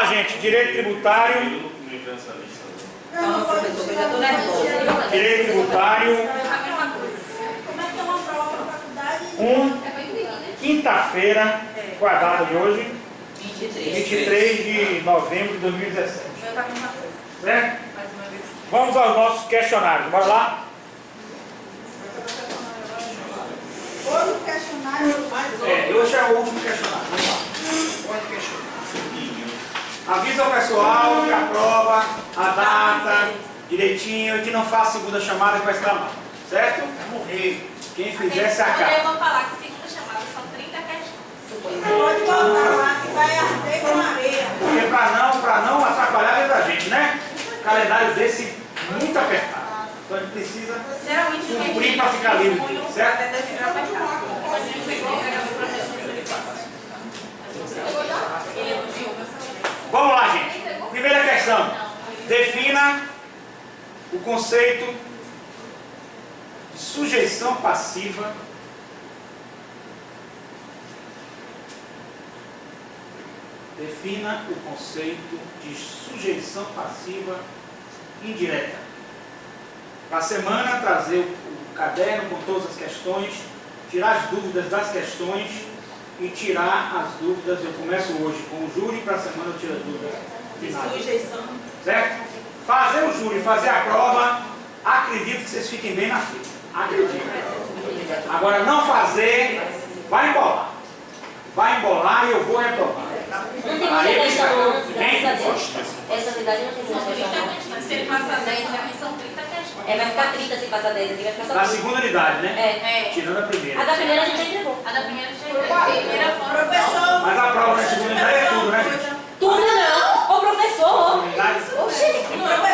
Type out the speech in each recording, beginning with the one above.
lá, gente. Direito tributário. Nossa, professor, eu já estou nervosa. Direito tributário. Como é que é uma prova para faculdade? Quinta-feira, qual é a data de hoje? 23. 23 de novembro de 2017. Eu estava a mesma coisa. Certo? Mais uma vez. Vamos aos nossos questionários. Bora lá? Outro questionário. Hoje é o último questionário. Vamos lá. Pode questionar. Avisa o pessoal que a prova, a data, direitinho, e que não faça segunda chamada que vai estar mal. Certo? Vai morrer. Quem fizer se acaba. Eu vou falar que segunda chamada são 30 questões. Pode botar lá que vai arder com areia. Porque para não atrapalhar a vida da gente, né? Um calendário desse muito apertado. Então a gente precisa Geralmente cumprir para ficar livre, certo? até deve virar mais rápido. Vamos lá, gente. Primeira questão. Defina o conceito de sujeição passiva Defina o conceito de sujeição passiva indireta. Na semana, trazer o caderno com todas as questões, tirar as dúvidas das questões e tirar as dúvidas. Eu começo hoje com o júri, para a semana eu tiro as dúvidas finais. Sujeição. Certo? Fazer o júri, fazer a prova, acredito que vocês fiquem bem na fila. Acredito. Agora, não fazer, vai embolar. Vai embolar e eu vou reprovar. Não tem muita questão, não, graças a Deus. Gosto. Essa unidade não tem São muita 30 questão. questões. Se ele passar 10, aqui são 30 questões. Vai ficar 30 se passar 10, aqui vai ficar só Na 30. segunda unidade, né? É. Tirando a primeira. A da primeira a gente já entregou. A da primeira já é a primeira forma. Professor. Mas a prova na segunda unidade é tudo, né, gente? Tudo não! Ô professor! Unidade? Oxi!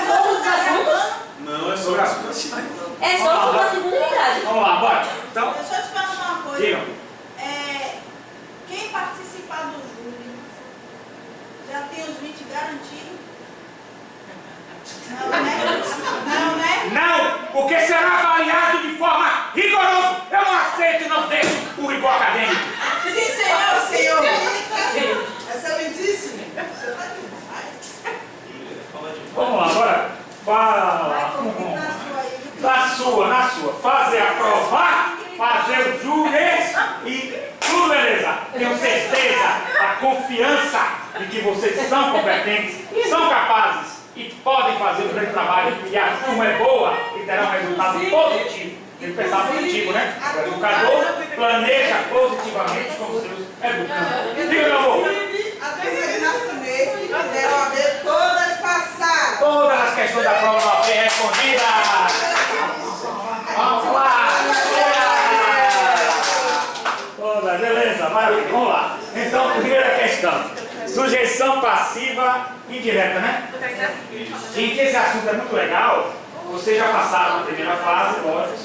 Todos os assuntos? Não, é só assuntos. É só sobre a segunda unidade. Vamos lá, bora. Então, Deixa eu te perguntar uma coisa. digam. Quem participar do júri já tem os 20 garantidos? Não, né? Não, né? Não, porque será avaliado de forma rigorosa. Eu não aceito e não deixo o rigor acadêmico. Sim, senhor. Excelentíssimo. Vamos lá, bora. Fala. Vai convite na sua aí. Na sua. Fazer a prova, fazer o júri e tudo beleza. Tenho certeza, a confiança de que vocês são competentes, são capazes e podem fazer um grande trabalho e a turma é boa e terá um resultado positivo. Tem que pensar positivo, né? O educador planeja positivamente com os seus educandos. Diga, meu amor. A terceira chinês que fizeram a ver todas passaram. Todas as questões da prova vão ser respondidas. Vamos lá. Toda, beleza, maravilha. Vamos lá. Então, primeira questão. Sujeição passiva indireta, né? Gente, esse assunto é muito legal. Vocês já passaram na primeira fase, lógico.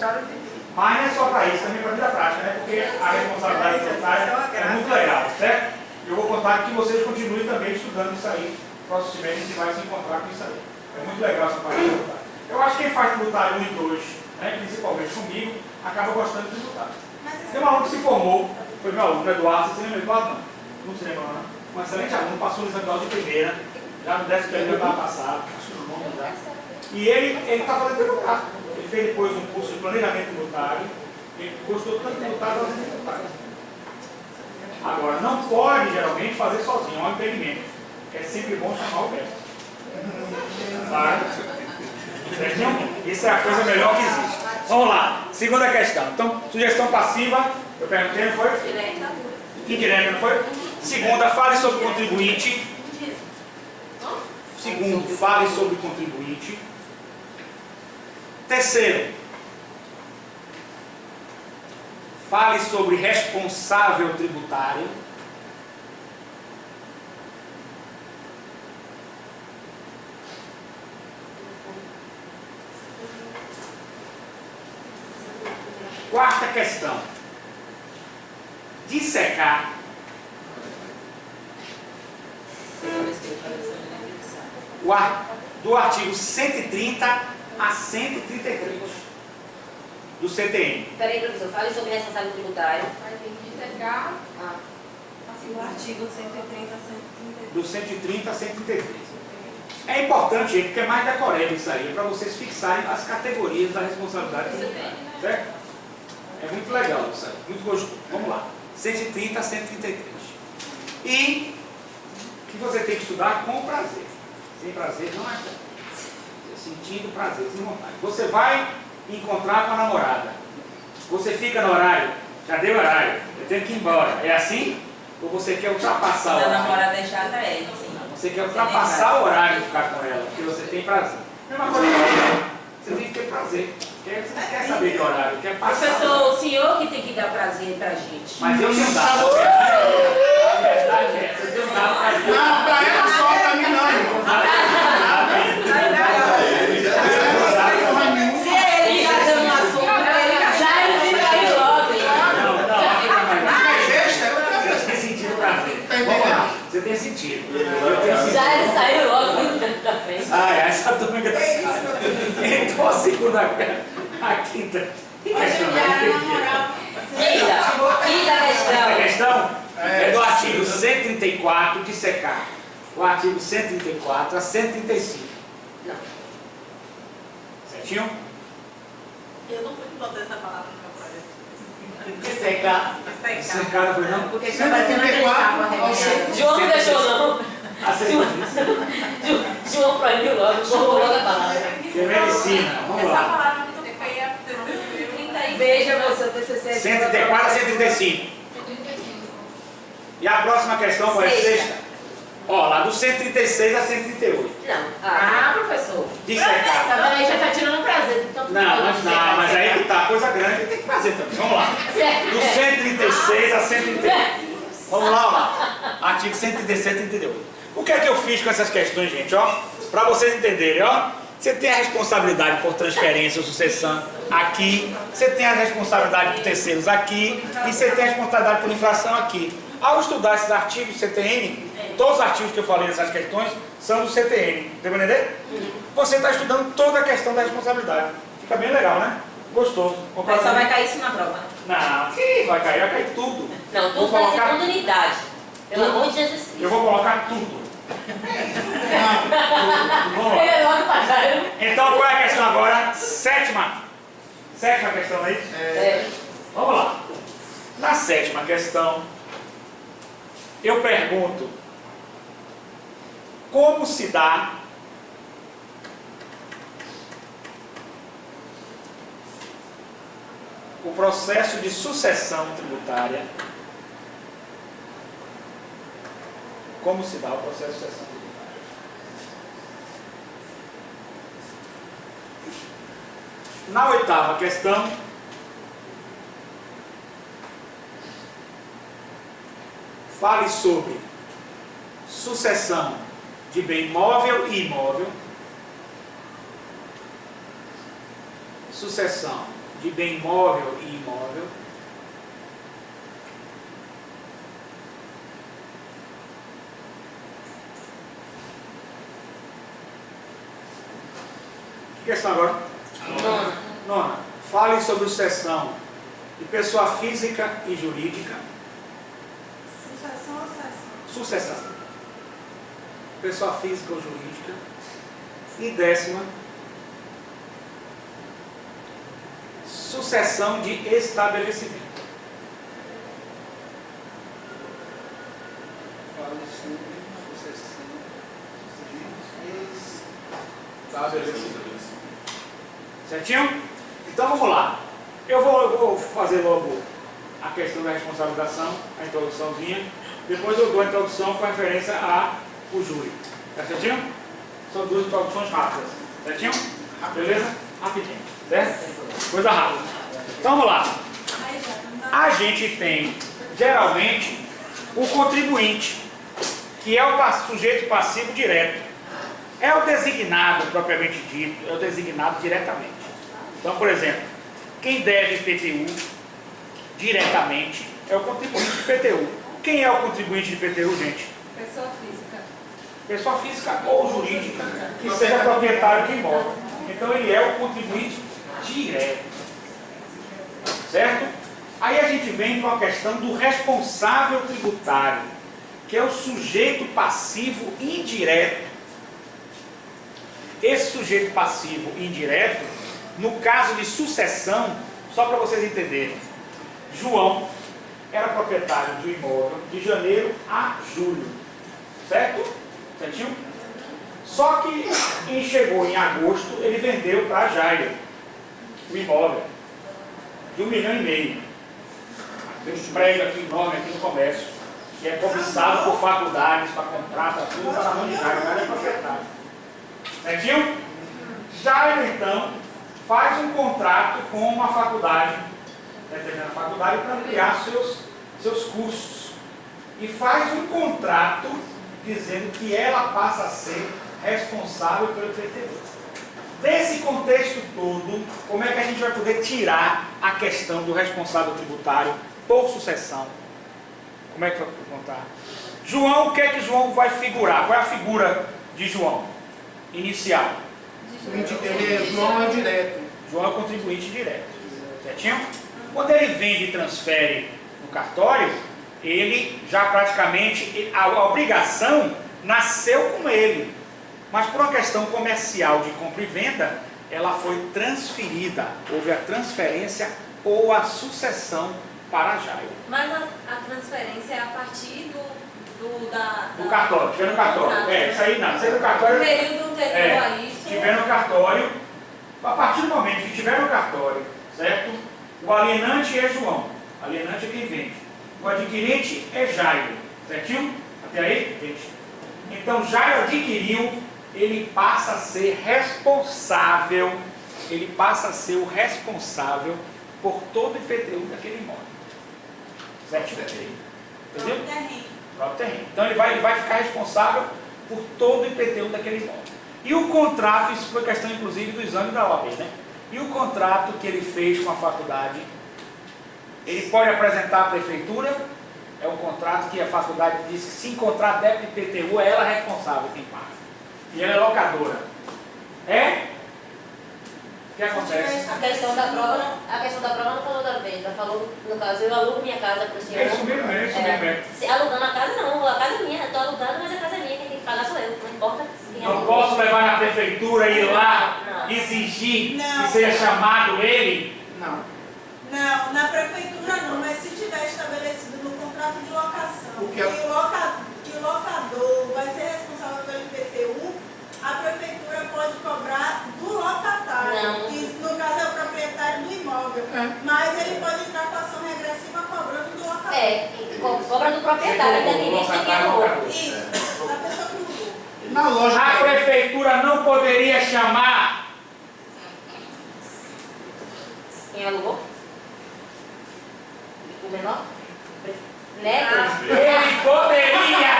Mas não é só para isso, também para a vida prática, né? Porque a responsabilidade tributária é muito legal, certo? Eu vou contar que vocês continuem também estudando isso aí. Próximo semestre a gente vai se encontrar com isso aí. É muito legal essa parte tributária. Eu acho que quem faz tributário 1 e 2, né, principalmente comigo, acaba gostando de tributário. Tem um aluno que se formou, foi meu aluno, Eduardo. Você se lembra do Eduardo? Não. Não se lembra, não. Um excelente aluno, passou no exame de primeira, já no 10º período estava passado, acho que no nono já. E ele está fazendo tributário. Ele fez depois um curso de planejamento tributário, ele gostou tanto de tributário, está fazendo tributário. Agora, não pode geralmente fazer sozinho, é um impedimento. É sempre bom chamar o resto. Tá? Isso é a coisa melhor que existe. Vamos lá, segunda questão. Então, sugestão passiva, eu perguntei, não foi? Indireta, não foi? Segunda, fale sobre o contribuinte. Segundo, fale sobre o contribuinte. Terceiro, fale sobre responsável tributário. Quarta questão. Dissecar. Do artigo 130 a 133 do CTN. Peraí, professor, fale sobre responsável tributário. Vai ter que dissecar. O artigo 130 a 133. do 130 a 133. É importante, gente, porque é mais decoreba isso aí, para vocês fixarem as categorias da responsabilidade tributária. Certo? É muito legal isso aí, muito gostoso. Vamos lá. 130 a 133. E que você tem que estudar com prazer. Sem prazer não é bom. Sentindo prazer, sem vontade. Você vai encontrar com a namorada. Você fica no horário, já deu horário, eu tenho que ir embora. É assim? Ou você quer ultrapassar o Da horário? namorada é chata, é, sim. Você quer ultrapassar o horário de ficar com ela, porque você tem prazer. Mesma coisa que você tem que ter prazer. Porque você não quer saber de horário, quer passar. Professor, o senhor que tem que dar prazer pra gente. Mas eu tenho dado. A verdade é essa, eu tenho dado pra gente. Não, pra ela só, pra mim não. Se ele já deu um assunto, ele já ele logo. Você tem sentido prazer. Vamos lá, você tem sentido. Eu tenho sentido. Já ele saiu logo da frente. Ah, essa turma é engraçada. Então a segunda, a quinta. Que questão Quinta A questão. questão é do artigo 134 de secar. O artigo 134 a 135. Certinho? Eu não fui que botei essa palavra no meu projeto. Que secar. Secar foi não? Porque você vai ser na João não deixou não. A 135. João proibiu logo, João logo a palavra. Que é medicina. Vamos Essa lá. palavra é muito feia. 30 Veja você, o TCC. 134 a 135. E a próxima questão qual é a sexta? Ó, lá do 136 a 138. Não. Ah, professor. De secar. Tá vendo aí, já tá tirando prazer. Então, Mas aí que tá, coisa grande, tem que fazer também. Vamos lá. Do 136 a 138. Vamos lá. Artigo 137 e 138. O que é que eu fiz com essas questões, gente? Ó, para vocês entenderem, ó. Você tem a responsabilidade por transferência ou sucessão aqui. Você tem a responsabilidade por terceiros aqui. E você tem a responsabilidade por infração aqui. Ao estudar esses artigos CTN, todos os artigos que eu falei nessas questões são do CTN. Deu para entender? Você está estudando toda a questão da responsabilidade. Fica bem legal, né? Gostoso. Mas só vai cair isso na prova. Não, vai cair tudo. Não, Vou tudo vai ser colocar- segunda unidade. Pelo amor de Jesus Eu vou colocar tudo. Vamos lá. Ele é logo pra cá. Então qual é a questão agora? Sétima questão aí? É. Vamos lá. Na sétima questão, eu pergunto: como se dá o processo de sucessão tributária? Como se dá o processo de sucessão tributária? Na oitava questão, fale sobre sucessão de bem móvel e imóvel, sucessão de bem móvel e imóvel, que questão agora? Nona, fale sobre sucessão de pessoa física e jurídica. Sucessão ou sucessão? Sucessão. Pessoa física ou jurídica. E décima, sucessão de estabelecimento. Fale sobre sucessão de estabelecimento. Certinho? Então vamos lá. Eu vou fazer logo a questão da responsabilização, a introduçãozinha. Depois eu dou a introdução com referência ao júri. Tá certinho? São duas introduções rápidas. Certinho? Beleza? Rapidinho. Certo? Coisa rápida. Então vamos lá. Aí já não dá. A gente tem, geralmente, o contribuinte, que é o sujeito passivo direto. É o designado, propriamente dito, é o designado diretamente. Então, por exemplo, quem deve IPTU diretamente é o contribuinte de IPTU. Quem é o contribuinte de IPTU, gente? Pessoa física. Pessoa física ou jurídica que seja proprietário de imóvel. Então, ele é o contribuinte direto. Certo? Aí a gente vem para a questão do responsável tributário, que que é o sujeito passivo indireto. Esse sujeito passivo indireto, no caso de sucessão, só para vocês entenderem, João era proprietário de um imóvel de janeiro a julho, certo? Certinho? Só que chegou em agosto, ele vendeu para Jairo o imóvel de 1,5 milhão. Tem um prédio aqui enorme aqui no comércio, que é cobiçado por faculdades para contrato, tudo para a mão de Jairo, mas é proprietário. Certinho? Jairo, então, faz um contrato com uma faculdade, determinada faculdade, para ampliar seus cursos. E faz um contrato dizendo que ela passa a ser responsável pelo IPTU. Desse contexto todo, como é que a gente vai poder tirar a questão do responsável tributário por sucessão? Como é que vai contar? João, o que é que João vai figurar? Qual é a figura de João? Inicial. João é direto. João é o contribuinte direto. Certinho? Quando ele vende e transfere no cartório, ele já praticamente, a obrigação nasceu com ele. Mas por uma questão comercial de compra e venda, ela foi transferida. Houve a transferência ou a sucessão para Jairo. Mas a transferência é a partir Do cartório, tiver no cartório. Isso aí não, isso aí no cartório. O período anterior a isso. Tiver no cartório, a partir do momento que tiver no cartório, certo? O alienante é João, o alienante é quem vende. O adquirente é Jairo, certinho? Até aí, gente? Então, Jairo adquiriu, ele passa a ser responsável, ele passa a ser o responsável por todo o IPTU daquele imóvel. Certinho? Entendeu? Próprio terreno. Então ele vai ficar responsável por todo o IPTU daquele imóvel. E o contrato, isso foi questão inclusive do exame da OAB, né? E o contrato que ele fez com a faculdade, ele pode apresentar à prefeitura, é um contrato que a faculdade diz que se encontrar débito de IPTU, é ela responsável quem paga. E ela é locadora. É? O que acontece? A questão da prova não falou da venda, falou, no caso, eu alugo minha casa para o senhor. É isso mesmo, é isso mesmo. Se alugando a casa não, a casa é minha, eu estou alugando, mas a casa é minha, quem tem que pagar sou eu, não importa quem Não alugou. posso levar na prefeitura e ir lá Não. exigir Não. que seja chamado ele? Não. Não, na prefeitura não, mas se tiver estabelecido no contrato de locação O que que o locador vai ser responsável pelo IPTU, a prefeitura pode cobrar do locatário, Não. que no caso é o proprietário do imóvel, mas ele pode entrar com ação regressiva cobrando do locador. Cobra do proprietário, independente de quem alugou. Isso, da pessoa que mudou. Na lógica. A prefeitura não poderia chamar Quem alugou? O menor? Neto? ele poderia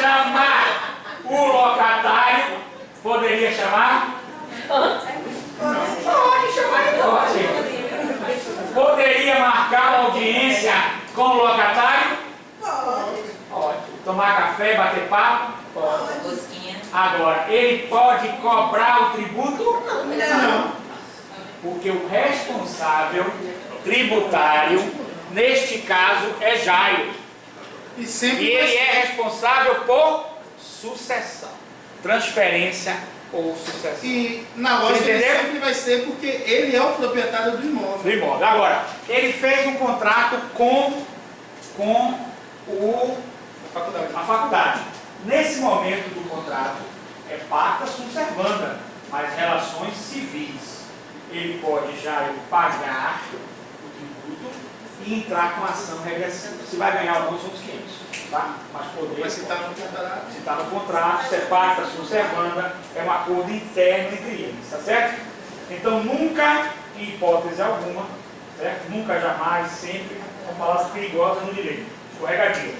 chamar o locatário, poderia chamar? Pode chamar ele, pode. Poderia marcar uma audiência com o locatário? Pode. Pode. Tomar café, bater papo? Pode. Busquinha. Agora, ele pode cobrar o tributo? Não. Porque o responsável tributário, neste caso, é Jairo. E sempre E ele é responsável por sucessão, transferência ou sucessão. E na lógica ele entendeu? sempre vai ser porque ele é o proprietário do imóvel. Do imóvel. Agora, ele fez um contrato com a faculdade. Nesse momento do contrato, é pacta sunt servanda, mas relações civis. Ele pode já pagar o tributo e entrar com ação regressiva. Se vai ganhar ou não são os 500, tá? Mas poder. Mas se está no contrato. Se está no contrato, se é pacta sunt servanda, é um acordo interno entre eles, tá certo? Então nunca, em hipótese alguma, certo? Nunca, jamais, sempre, são palavras perigosas no direito, escorregadias,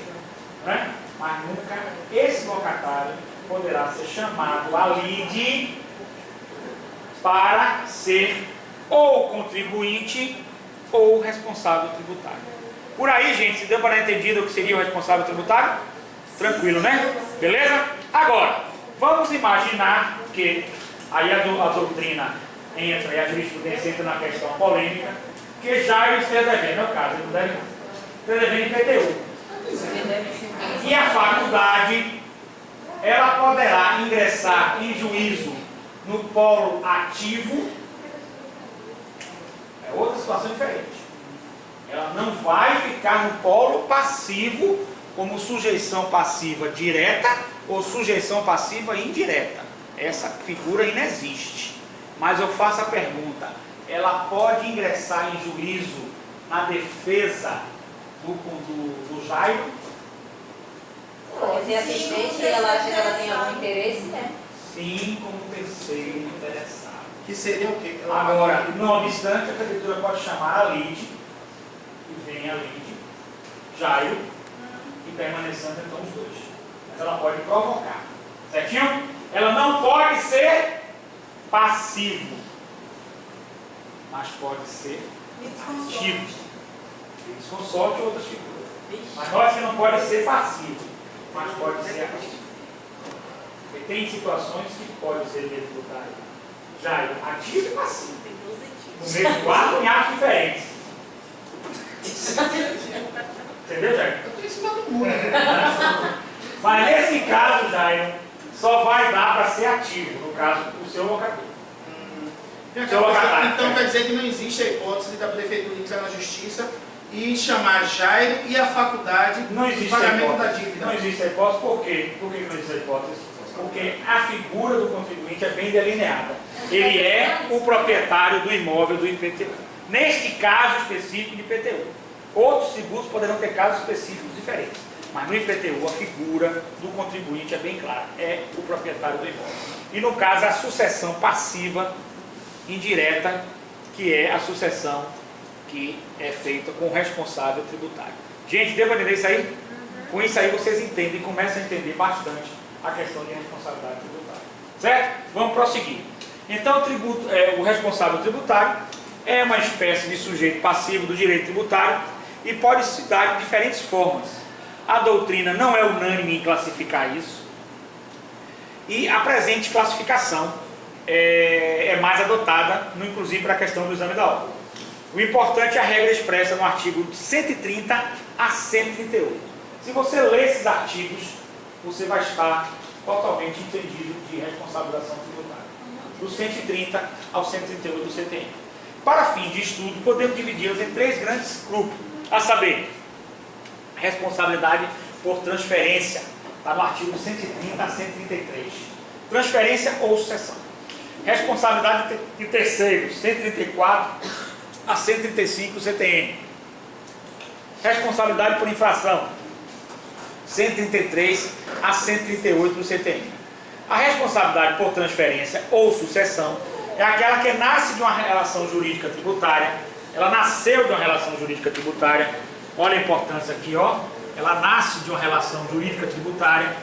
né? Mas nunca esse locatário poderá ser chamado a lide para ser ou contribuinte ou responsável tributário. Por aí, gente, se deu para entendido o que seria o responsável tributário? Tranquilo, né? Beleza? Agora, vamos imaginar que aí a doutrina entra e a jurisprudência entra na questão polêmica, que Jairo esteja devendo, é o caso, ele não deve não. Esteja devendo IPTU. E a faculdade, ela poderá ingressar em juízo no polo ativo. É outra situação diferente. Ela não vai ficar no polo passivo, como sujeição passiva direta ou sujeição passiva indireta. Essa figura ainda existe. Mas eu faço a pergunta: ela pode ingressar em juízo na defesa do Jairo? Pode ser assistente e ela acha que ela tem algum interesse, né? Sim, como terceiro interessado. Que seria o quê? Agora, não obstante, a prefeitura pode chamar a lide, e vem a lide, Jairo, e permanecendo então os dois. Mas ela pode provocar. Certinho? Ela não pode ser passivo, mas pode ser ativo. Litisconsorte ou outras figuras. Mas note que não pode ser passivo, mas pode ser ativo. Porque tem situações que pode ser tributário Jairo ativo e passivo. No mesmo quadro, em atos diferentes. Entendeu, Jairo? Eu estou em cima do muro. Mas nesse caso, Jairo, só vai dar para ser ativo, no caso, o seu locador. Então quer dizer que não existe a hipótese da prefeitura entrar na justiça e chamar Jairo e a faculdade Não do existe pagamento da hipótese. dívida. Não existe a hipótese, por quê? Por que não existe a hipótese? Porque a figura do contribuinte é bem delineada. Ele é o proprietário do imóvel do IPTU. Neste caso específico de IPTU. Outros seguros poderão ter casos específicos diferentes. Mas no IPTU a figura do contribuinte é bem clara. É o proprietário do imóvel. E no caso a sucessão passiva indireta, que é a sucessão que é feita com o responsável tributário. Gente, deu para entender isso aí? Com isso aí vocês entendem, começam a entender bastante a questão de responsabilidade tributária. Certo? Vamos prosseguir. Então, o responsável tributário é uma espécie de sujeito passivo do direito tributário e pode se dar de diferentes formas. A doutrina não é unânime em classificar isso, e a presente classificação é mais adotada, inclusive para a questão do exame da ordem. O importante é a regra expressa no artigo 130 a 138. Se você ler esses artigos, você vai estar totalmente entendido de responsabilização tributária. Do 130 ao 138 do CTN. Para fim de estudo, podemos dividi-los em três grandes grupos, a saber, responsabilidade por transferência, está no artigo 130 a 133. Transferência ou sucessão. Responsabilidade de terceiros, 134 a 135 do CTN. Responsabilidade por infração, 133 a 138 do CTN. A responsabilidade por transferência ou sucessão é aquela que nasce de uma relação jurídica tributária. Ela nasceu de uma relação jurídica tributária. Olha a importância aqui, ó. Ela nasce de uma relação jurídica tributária.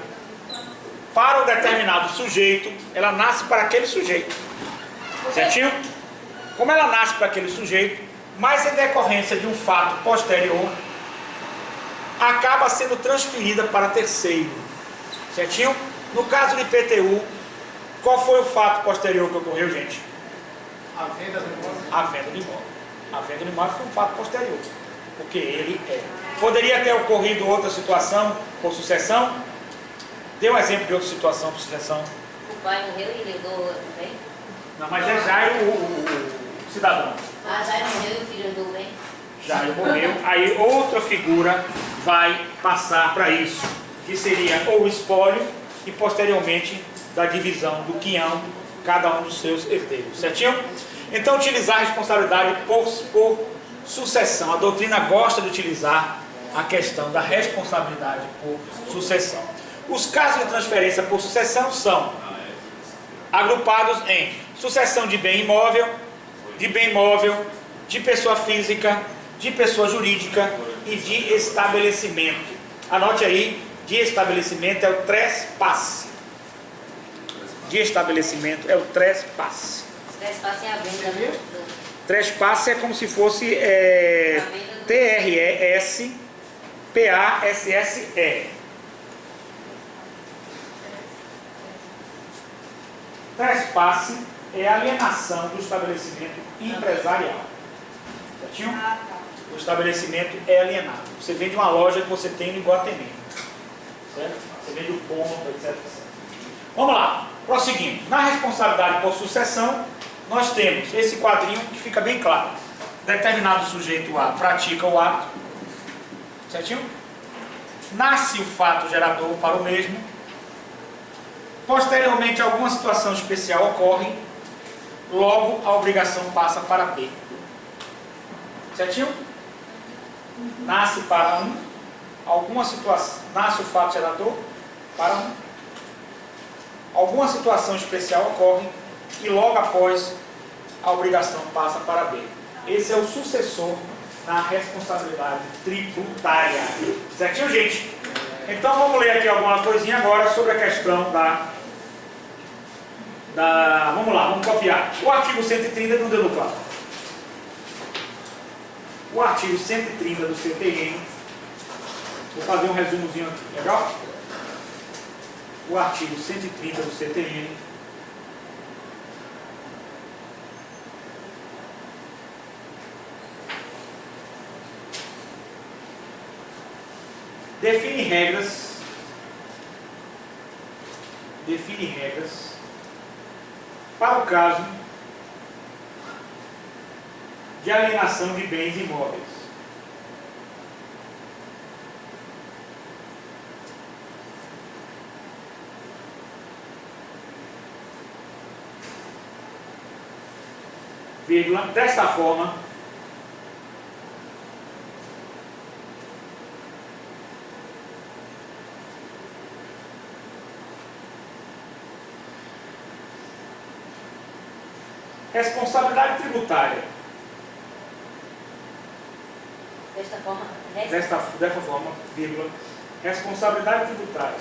Para um determinado sujeito, ela nasce para aquele sujeito. Certinho? Como ela nasce para aquele sujeito, mas em decorrência de um fato posterior, acaba sendo transferida para terceiro. Certinho? No caso do IPTU, qual foi o fato posterior que ocorreu, gente? A venda do imóvel. A venda do imóvel. A venda do imóvel foi um fato posterior, porque ele é. Poderia ter ocorrido outra situação por sucessão? Dê um exemplo de outra situação por sucessão. O pai morreu e herdou bem? Não, mas é Jairo o cidadão. Ah, já morreu e o filho herdou bem? Jairo morreu, aí outra figura vai passar para isso, que seria ou o espólio e posteriormente da divisão do quinhão, cada um dos seus herdeiros, certinho? Então, utilizar a responsabilidade por sucessão. A doutrina gosta de utilizar a questão da responsabilidade por sucessão. Os casos de transferência por sucessão são agrupados em sucessão de bem imóvel, de pessoa física, de pessoa jurídica e de estabelecimento. Anote aí, de estabelecimento é o trespasse. De estabelecimento é o trespasse. Trespasse é a venda, né? Trespasse é como se fosse T-R-E-S-P-A-S-S-E. Trespasse é alienação do estabelecimento empresarial. Certinho? O estabelecimento é alienado. Você vende uma loja que você tem no Iguatemi. Certo? Você vende o ponto, etc. Vamos lá, prosseguindo. Na responsabilidade por sucessão, nós temos esse quadrinho que fica bem claro. Determinado sujeito A pratica o ato, certinho? Nasce o fato gerador para o mesmo. Posteriormente, alguma situação especial ocorre, logo a obrigação passa para B. Certinho? Nasce para um, alguma situação, nasce o fato gerador para um. Alguma situação especial ocorre e logo após a obrigação passa para B. Esse é o sucessor na responsabilidade tributária. Certinho, gente? Então vamos ler aqui alguma coisinha agora sobre a questão vamos lá, vamos copiar. O artigo 130 do DENUCLAM. O artigo 130 do CTN. Vou fazer um resumozinho aqui, legal? O artigo 130 do CTN. Define regras para o caso de alienação de bens imóveis. Vírgula, desta forma, responsabilidade tributária. Desta forma, vírgula, responsabilidade tributária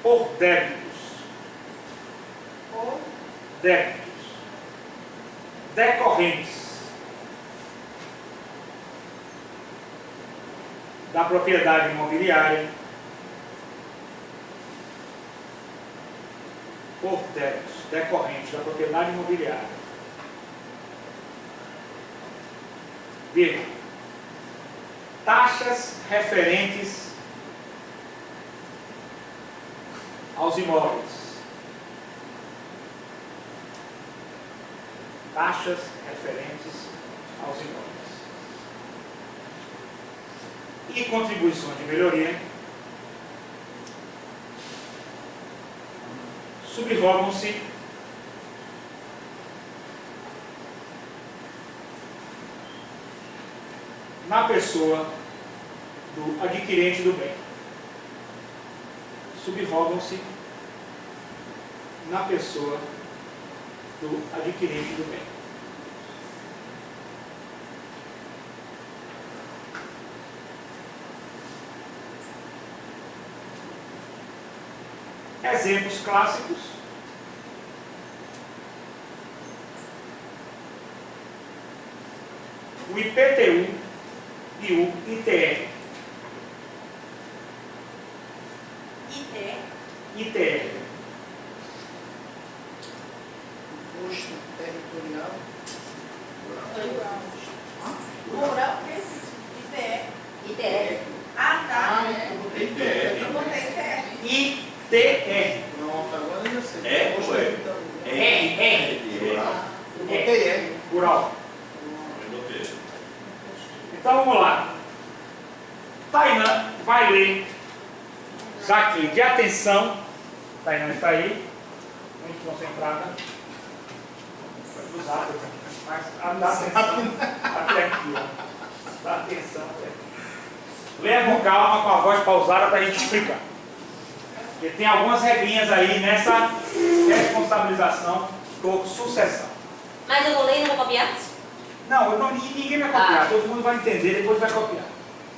por débitos decorrentes da propriedade imobiliária, por débitos decorrentes da propriedade imobiliária, vírgula, taxas referentes aos imóveis, taxas referentes aos imóveis e contribuições de melhoria subrogam-se na pessoa do adquirente do bem. Subrogam-se na pessoa do adquirente do bem. Exemplos clássicos. O IPTU e o ITR. ITR. Imposto territorial. Rural, ITR. Ah, tá. Eu botei ITR. ITR. Pronto, agora eu já sei. É, Imposto ou é? territorial. Eu botei R. Rural. Eu botei. Então vamos lá. Tainá vai ler já aqui de atenção. Tainá está aí, muito concentrada. Foi usada, mas dá atenção até aqui. Ó. Dá atenção até aqui. Leia com calma, com a voz pausada para a gente explicar. Porque tem algumas regrinhas aí nessa responsabilização por sucessão. Mas eu vou ler e não vou copiar? Não, ninguém vai copiar, todo mundo vai entender, depois vai copiar.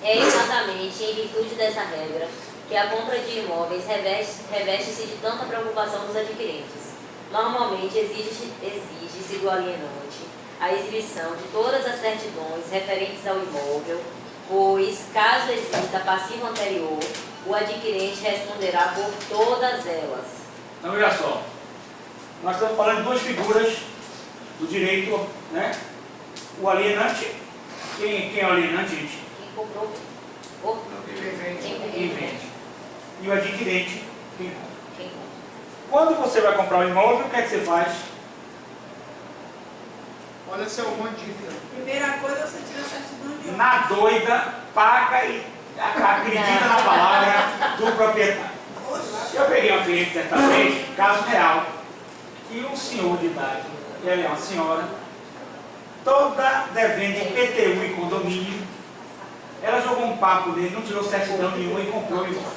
É exatamente em virtude dessa regra que a compra de imóveis reveste-se de tanta preocupação dos adquirentes. Normalmente exige-se do alienante a exibição de todas as certidões referentes ao imóvel, pois, caso exista passivo anterior, o adquirente responderá por todas elas. Então, olha só, nós estamos falando de duas figuras do direito, né? O alienante, quem é o alienante, gente? Quem comprou? Quem vende. Quem vende. e o adquirente quem compra. Quem compra? Quando você vai comprar um imóvel, o que é que você faz? Olha se é alguma dívida. Primeira coisa, você tira a certidão de obra. Na doida, paga e acredita na palavra do proprietário. Eu peguei uma cliente certa vez, caso real, e um senhor de idade, ela é uma senhora, toda devendo IPTU e condomínio, ela jogou um papo nele, não tirou certidão nenhuma e comprou o imóvel.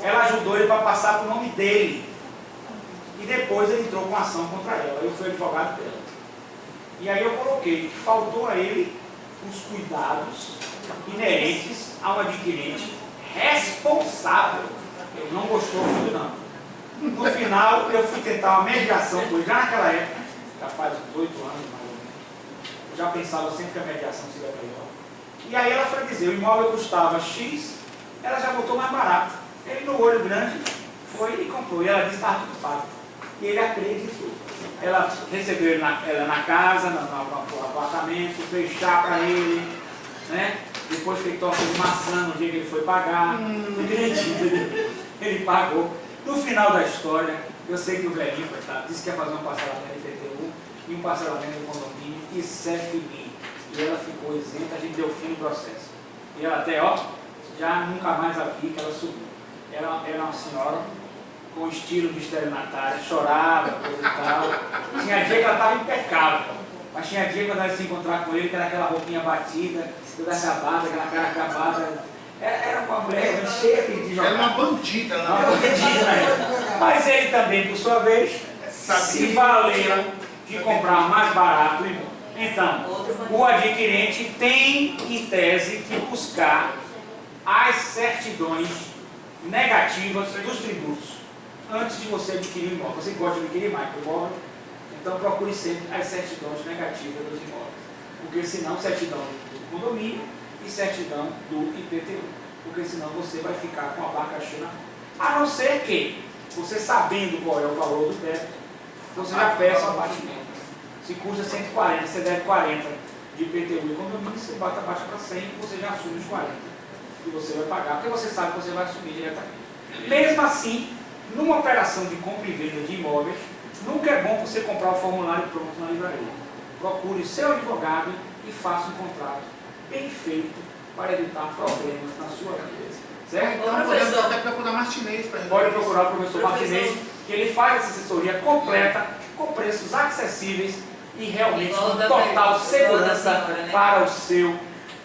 Ela ajudou ele para passar para o nome dele. E depois ele entrou com ação contra ela. Eu fui advogado dela. E aí eu coloquei que faltou a ele os cuidados inerentes ao adquirente responsável. Ele não gostou muito não. No final eu fui tentar uma mediação com ele, já naquela época, já faz uns 8 anos mais ou menos. Eu já pensava sempre que a mediação seria melhor. E aí ela foi dizer, o imóvel custava X, ela já botou mais barato. Ele no olho grande foi e comprou. E ela disse que estava tudo pago. E ele acreditou. Ela recebeu ele na casa, no apartamento, fez chá para ele, né? Depois fez torta de maçã no dia que ele foi pagar. Direitinho, ele pagou. No final da história, eu sei que o velhinho, coitado, disse que ia fazer um parcelamento de IPTU e um parcelamento de condomínio e CFMI. E ela ficou isenta, a gente deu fim no processo. E ela até, ó, já nunca mais a vi, que ela subiu. Ela era uma senhora com estilo de estelionatária, chorava, coisa e tal. Tinha dia que ela estava impecável, mas tinha dia quando ela se encontrar com ele, que era aquela roupinha batida, toda acabada, aquela cara acabada. Era uma mulher cheia de jogar. Ela é uma bandida, Uma né? bandida, né? Mas ele também, por sua vez, se valeu de comprar mais barato o imóvel. Então, o adquirente tem, em tese, que buscar as certidões negativas dos tributos antes de você adquirir o imóvel. Você gosta de adquirir mais que o imóvel, então procure sempre as certidões negativas dos imóveis, porque senão certidão do condomínio e certidão do IPTU, porque senão você vai ficar com a abacaxi na mão. A não ser que você, sabendo qual é o valor do débito, você já peça o abatimento. Se custa 140, você deve 40 de IPTU e condomínio, você bate abaixo para 100 e você já assume os 40 que você vai pagar, porque você sabe que você vai assumir diretamente. Mesmo assim, numa operação de compra e venda de imóveis, nunca é bom você comprar o formulário pronto na livraria. Procure seu advogado e faça um contrato bem feito para evitar problemas na sua vida. Certo? Então podemos até procurar Martinez para Pode procurar o professor Martinez, que ele faz essa assessoria completa, com preços acessíveis e realmente Igual com da total senhora, segurança né? para o seu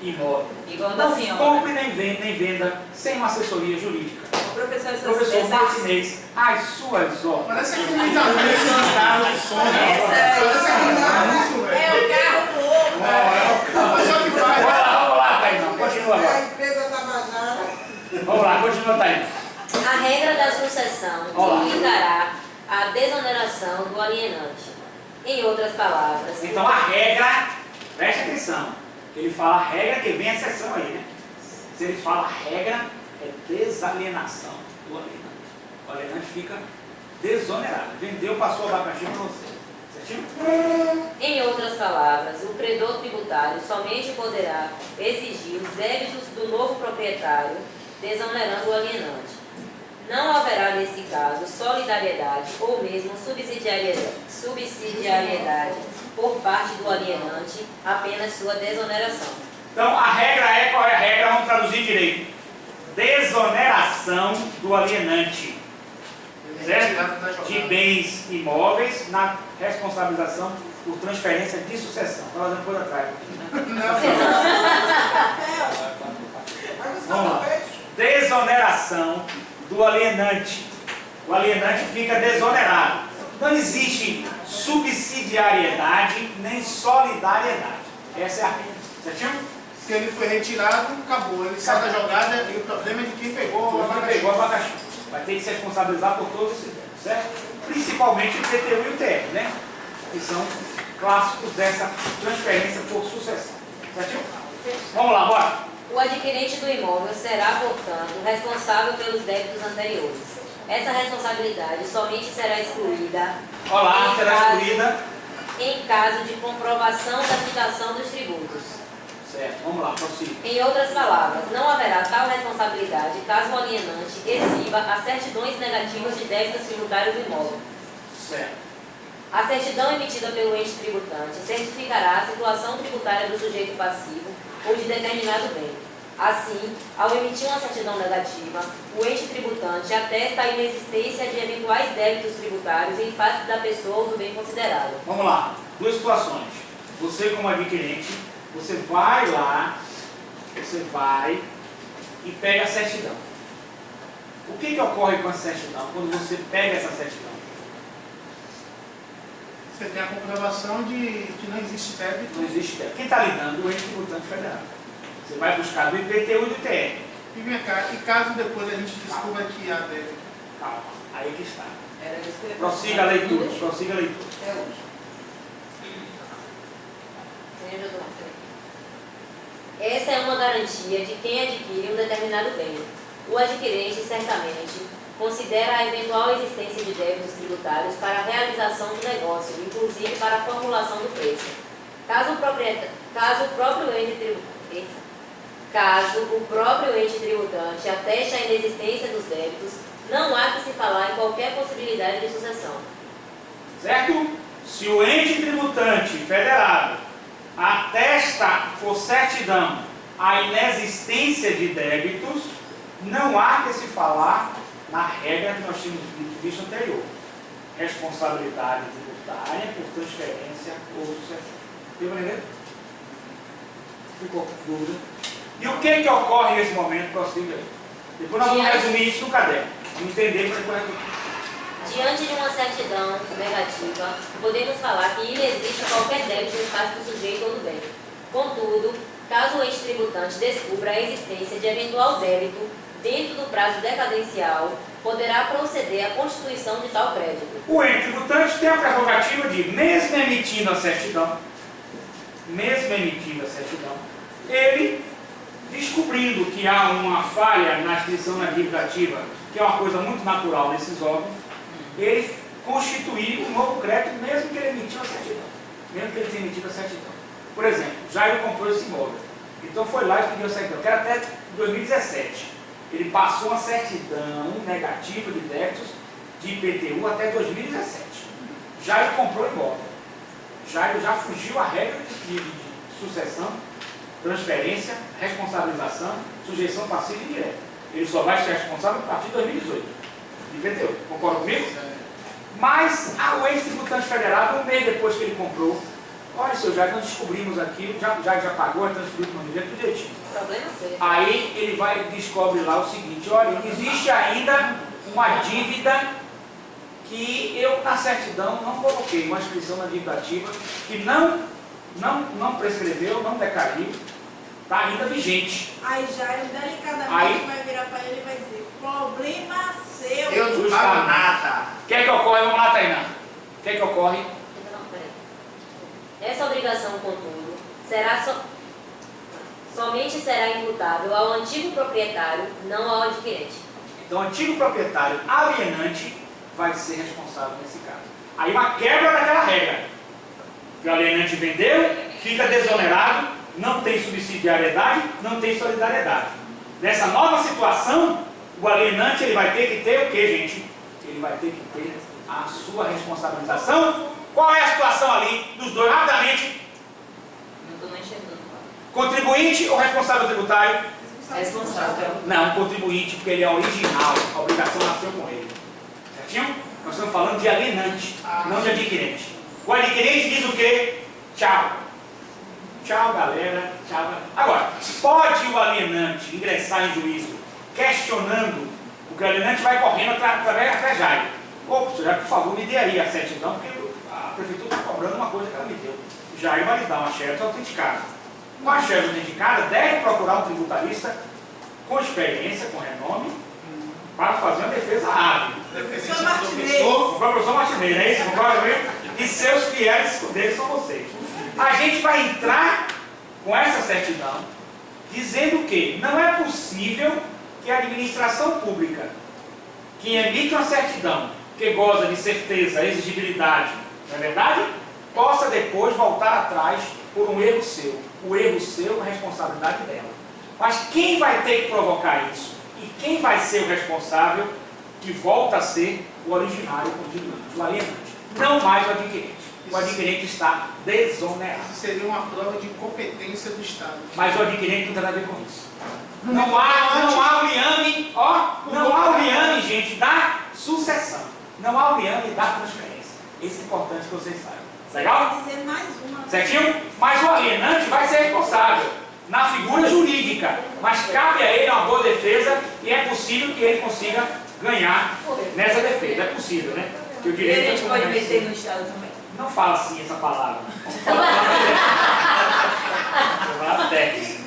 imóvel. Igual da Não senhora. compre nem venda sem uma assessoria jurídica. Professor, Professor Martinez, as suas obras. Parece que tem anúncio no carro de som. Parece que tem anúncio, É velho. o carro do ovo. A pessoa que faz. Vamos lá, Tainão, continua A agora. empresa está vazada. Vamos lá, continua, Tainão. A regra da sucessão Olá. indicará a desoneração do alienante. Em outras palavras, Então a regra, preste atenção, ele fala a regra que vem a exceção aí, né? Se ele fala regra, é desalienação do alienante. O alienante fica desonerado. Vendeu, passou o abacaxi para você. Certinho? em outras palavras, o credor tributário somente poderá exigir os débitos do novo proprietário, desonerando o alienante. Não haverá, nesse caso, solidariedade ou mesmo subsidiariedade por parte do alienante, apenas sua desoneração. Então a regra é, qual é a regra? Vamos traduzir direito. Desoneração do alienante, certo? De bens imóveis na responsabilização por transferência de sucessão. Estava dando coisa atrás. Vamos lá. Desoneração do alienante. O alienante fica desonerado. Não existe subsidiariedade nem solidariedade. Essa é a regra. Certinho? Se ele foi retirado, acabou. Ele sai da jogada e o problema é de quem pegou o Quem abacaxi. pegou o abacaxi. Vai ter que se responsabilizar por todos esses débitos, certo? Principalmente o IPTU e o TR, né? Que são clássicos dessa transferência por sucessão. Certinho? Vamos lá, bora. O adquirente do imóvel será, portanto, responsável pelos débitos anteriores. Essa responsabilidade somente será excluída Olá, será excluída. em caso de comprovação da quitação dos tributos. Certo, vamos lá, prossiga. Em outras palavras, não haverá tal responsabilidade caso o alienante exiba as certidões negativas de débitos tributários do imóvel. Certo. A certidão emitida pelo ente tributante certificará a situação tributária do sujeito passivo ou de determinado bem. Assim, ao emitir uma certidão negativa, o ente tributante atesta a inexistência de eventuais débitos tributários em face da pessoa ou do bem considerado. Vamos lá, duas situações. Você como adquirente, você vai lá, e pega a certidão. O que ocorre com a certidão quando você pega essa certidão? Você tem a comprovação de que não existe débito. Não existe débito. Quem está lidando? O ente tributante federal. Você vai buscar do IPTU e do ITR. E vem cá, e caso depois a gente descubra que há débito? Calma, aí que está. Era isso que eu ia Prossiga a perguntar. leitura, prossiga a leitura. É hoje. Essa é uma garantia de quem adquire um determinado bem. O adquirente, certamente, considera a eventual existência de débitos tributários para a realização do negócio, inclusive para a formulação do preço. Caso o próprio ente tributante ateste a inexistência dos débitos, não há que se falar em qualquer possibilidade de sucessão. Certo? Se o ente tributante federado atesta por certidão a inexistência de débitos, não há que se falar na regra que nós tínhamos visto anterior. Responsabilidade tributária por transferência ou sucessão. Deu para entender? Ficou com dúvida? E o que ocorre nesse momento? Prossiga aí. Depois nós vamos resumir isso no caderno. Vamos entender para depois resolver. Diante de uma certidão negativa, podemos falar que inexiste qualquer débito em face do sujeito ou do bem. Contudo, caso o ente tributante descubra a existência de eventual débito dentro do prazo decadencial, poderá proceder à constituição de tal crédito. O ente tributante tem a prerrogativa de, mesmo emitindo a certidão, ele, descobrindo que há uma falha na inscrição na dívida ativa, que é uma coisa muito natural nesses órgãos, ele constituir um novo crédito, mesmo que ele emitiu a certidão. Mesmo que ele tenha emitido a certidão. Por exemplo, Jairo comprou esse imóvel. Então foi lá e pediu a certidão, que era até 2017. Ele passou uma certidão negativa de débitos de IPTU até 2017. Jairo comprou o imóvel. Jairo já fugiu à regra de sucessão, transferência, responsabilização, sujeição passiva e direta. Ele só vai ser responsável a partir de 2018. IPTU. Concorda comigo? Mas o ente tributante federado, um mês depois que ele comprou, olha, seu Jair, nós descobrimos aquilo, já pagou, transferiu para o nome dele, tudo direitinho. Problema seu. Aí ele vai e descobre lá o seguinte: olha, existe ainda uma dívida que eu na certidão não coloquei, uma inscrição na dívida ativa que não prescreveu, não decaiu, está ainda vigente. Aí Jairo delicadamente Aí- vai virar para ele e vai dizer, problema seu. Eu não pago nada. O que é que ocorre? Vamos lá, Tainá. O que é que ocorre? Não, peraí. Essa obrigação, contudo, somente será imputável ao antigo proprietário, não ao adquirente. Então, o antigo proprietário alienante vai ser responsável nesse caso. Aí uma quebra daquela regra. Que o alienante vendeu, fica desonerado, não tem subsidiariedade, não tem solidariedade. Nessa nova situação, o alienante ele vai ter que ter o que, gente? Ele vai ter que ter a sua responsabilização. Qual é a situação ali dos dois? Rapidamente, Não estou nem enxergando. contribuinte ou responsável tributário? Responsável. Não, contribuinte, porque ele é original, a obrigação nasceu com ele. Certinho? Nós estamos falando de alienante, não de adquirente. O adquirente diz o quê? Tchau. Tchau, galera. Tchau. Agora, pode o alienante ingressar em juízo questionando, porque o alienante vai correndo até Jairo. Ô, Jairo, por favor, me dê aí a certidão, porque a prefeitura está cobrando uma coisa que ela me deu. Jairo vai lhe dar uma xerox autenticada. Com a xerox autenticada, deve procurar um tributarista com experiência, com renome, para fazer uma defesa hábil. Defesa Sou do Martinez. professor. O professor Martinez, não é isso? Concorda comigo? E seus fiéis escudeiros são vocês. A gente vai entrar com essa certidão, dizendo que não é possível que a administração pública, que emite uma certidão, que goza de certeza, exigibilidade, não é verdade? Possa depois voltar atrás por um erro seu. o erro seu, a responsabilidade dela. Mas quem vai ter que provocar isso? E quem vai ser o responsável que volta a ser o originário contribuinte, o alienante? Não mais o adquirente. O adquirente está desonerado. Isso seria uma prova de incompetência do Estado. Mas o adquirente não tem nada a ver com isso. Não há o liame, não há o liame, gente, da sucessão. Não há o liame da transferência. Isso é importante que vocês saibam. Legal? Vou dizer mais uma. Certinho? Mas o alienante vai ser responsável na figura jurídica. Mas cabe a ele uma boa defesa e é possível que ele consiga ganhar nessa defesa. É possível, né? Que o E a direito gente pode meter no Estado também. Não fala assim essa palavra. Vamos falar técnico.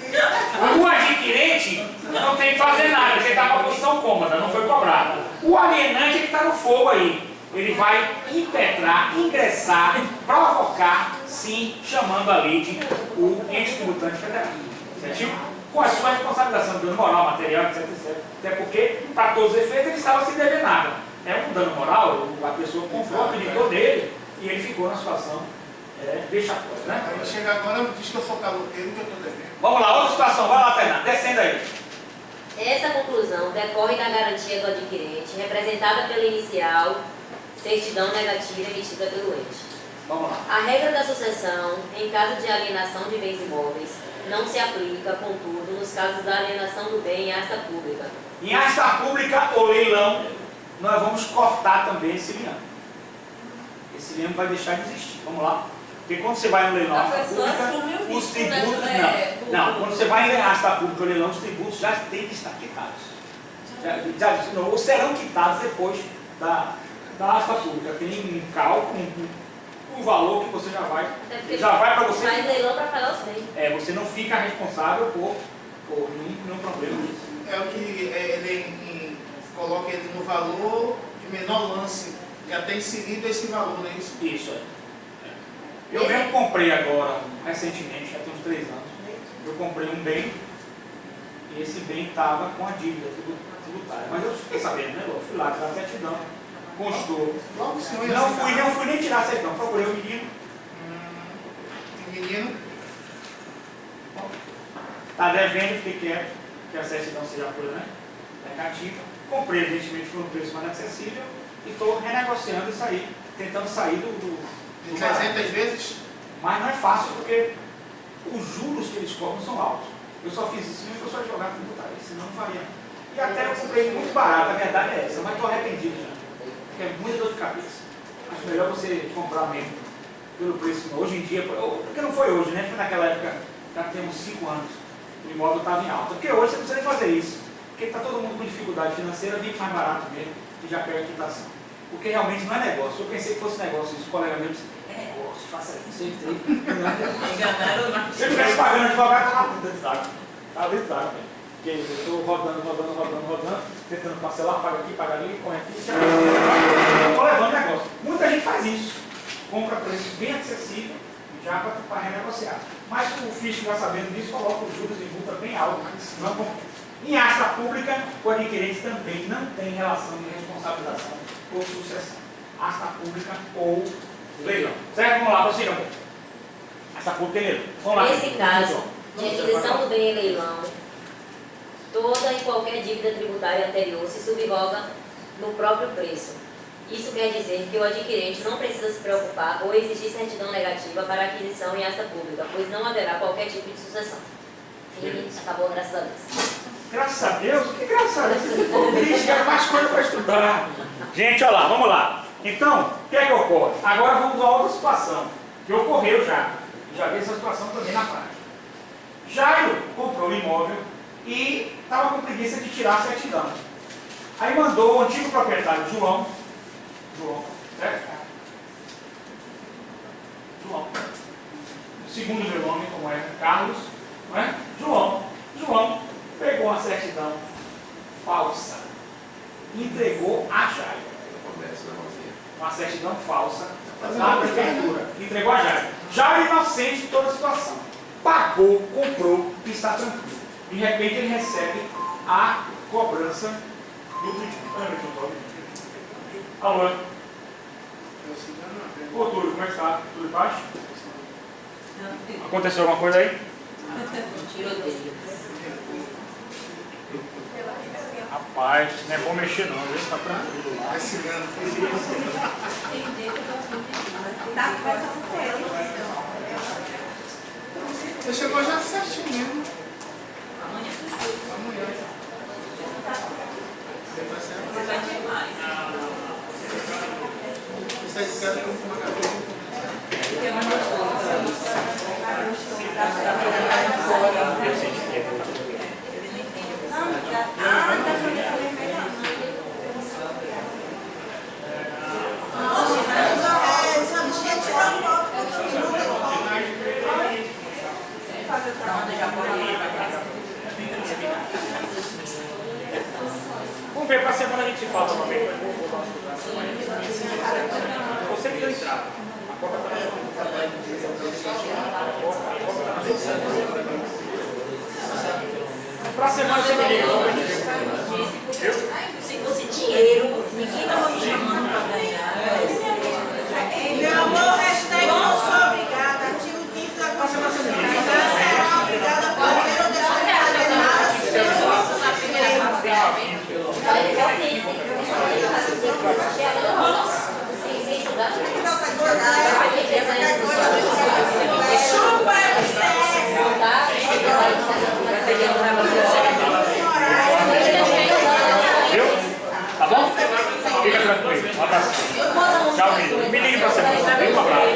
O adquirente não tem que fazer nada, porque está numa posição cômoda, não foi cobrado. O alienante está no fogo aí. Ele vai impetrar, ingressar, provocar, sim, chamando a lei de o ente tributante federal. Certinho? Com a sua responsabilização de dano moral, material, etc, etc. Até porque, para todos os efeitos, ele estava sem dever nada. É um dano moral, a pessoa comprou, acreditou nele e ele ficou na situação vexatória, né? Aí chega agora diz que eu sou caloteiro que eu estou devendo. Vamos lá, outra situação, vai lá, Tainá, descendo aí. Essa conclusão decorre da garantia do adquirente, representada pela inicial certidão negativa emitida pelo ente. Vamos lá. A regra da sucessão, em caso de alienação de bens imóveis, não se aplica, contudo, nos casos da alienação do bem em asta pública. Em asta pública ou leilão, nós vamos cortar também esse liame. Esse liame vai deixar de existir. Vamos lá. Porque quando você vai no leilão A asta pessoa pública, assume o os risco, né, tributos não. Quando você vai em asta pública ou leilão, os tributos já têm que estar quitados. Ou serão quitados depois da asta pública. Tem um cálculo, um valor que você já vai para você. Faz leilão para pagar os bens. Você não fica responsável por nenhum problema disso. É o que ele coloca ele no valor de menor lance. Já tem inserido esse valor, não é isso? Isso, Eu mesmo comprei agora, recentemente, já tem uns 3 anos, eu comprei um bem e esse bem estava com a dívida tributária. Mas eu fiquei sabendo, né? Eu fui lá tirar a certidão, constou. Logo o senhor ia Não assinar. fui nem tirar a certidão, procurei o menino. O menino, Está devendo, fiquei quieto, que a certidão seja pura, né? Negativa. Comprei, evidentemente, por um preço mais acessível e estou renegociando isso aí, tentando sair do de 300 vezes, Mas não é fácil porque os juros que eles cobram são altos. Eu só fiz isso mesmo porque eu sou advogado tributário, senão não faria. E até eu comprei muito barato, a verdade é essa, mas estou arrependido já. Porque é muita dor de cabeça. Acho melhor você comprar mesmo pelo preço. Hoje em dia, porque não foi hoje, né? Foi naquela época, já tem uns 5 anos, o imóvel estava em alta. Porque hoje você não precisa nem fazer isso. Porque está todo mundo com dificuldade financeira, vem mais barato mesmo e já pega a quitação. Porque realmente não é negócio. Eu pensei que fosse negócio, isso, o colega meu disse, é negócio, faça isso, eu entrei. Enganaram na Se eu estivesse pagando advogado, estava dentro d'água. Estava dentro d'água, velho. Porque eu estou rodando, tentando parcelar, paga aqui, paga ali, põe aqui, já estou levando negócio. Muita gente faz isso. Compra preço bem acessível, já para renegociar. Mas o fisco, já sabendo disso, coloca os juros e multa bem alto. Em asta pública, o adquirente também não tem relação de responsabilização por sucessão. Asta pública ou leilão. Certo? Vamos lá, prossiga. Asta pública e leilão. Vamos lá. Nesse caso, de aquisição do bem em leilão, toda e qualquer dívida tributária anterior se subroga no próprio preço. Isso quer dizer que o adquirente não precisa se preocupar ou exigir certidão negativa para aquisição em asta pública, pois não haverá qualquer tipo de sucessão. Fim, acabou, graças a Deus. Graças a Deus? Que graças a Deus? Pô, bicho, quero mais coisa para estudar. Gente, olha lá, vamos lá. Então, o que é que ocorre? Agora vamos a outra situação, que ocorreu já. Já vi essa situação também na prática. Jairo comprou o imóvel e estava com preguiça de tirar a certidão. Aí mandou o antigo proprietário, João, certo? João. O segundo meu nome, como é Carlos, não é? João pegou uma certidão falsa e entregou a Jairo. Uma certidão falsa na prefeitura. Entregou a Jairo. Jairo inocente de toda a situação. Pagou, comprou e está tranquilo. De repente ele recebe a cobrança do tributo. Alô? Ô Túlio, como é que está? Tudo baixo? Aconteceu alguma coisa aí? Tiroteio. Rapaz, não é bom mexer não, viu? Tá tranquilo lá. Vai cigano. Tá, começa com ele. Você chegou já certinho mesmo. Amanhã. Você vai demais. Você sai de casa com uma cabeça. Essa bichinha tirou foto. Vamos ver, pra semana a gente se fala uma vez. Você que deu entrada. A Copa tá pra semana você me liga. Se fosse dinheiro, ninguém tava me chamando pra ganhar. Meu amor, hashtag não sou obrigada. Tira o título da Constituição. Não será obrigada a fazer ou deixar de fazer nada se eu não Nossa, chupa Viu? Tá bom? Fica tranquilo. Um abraço. Tchau, filho. Me ligue pra semana. Um abraço.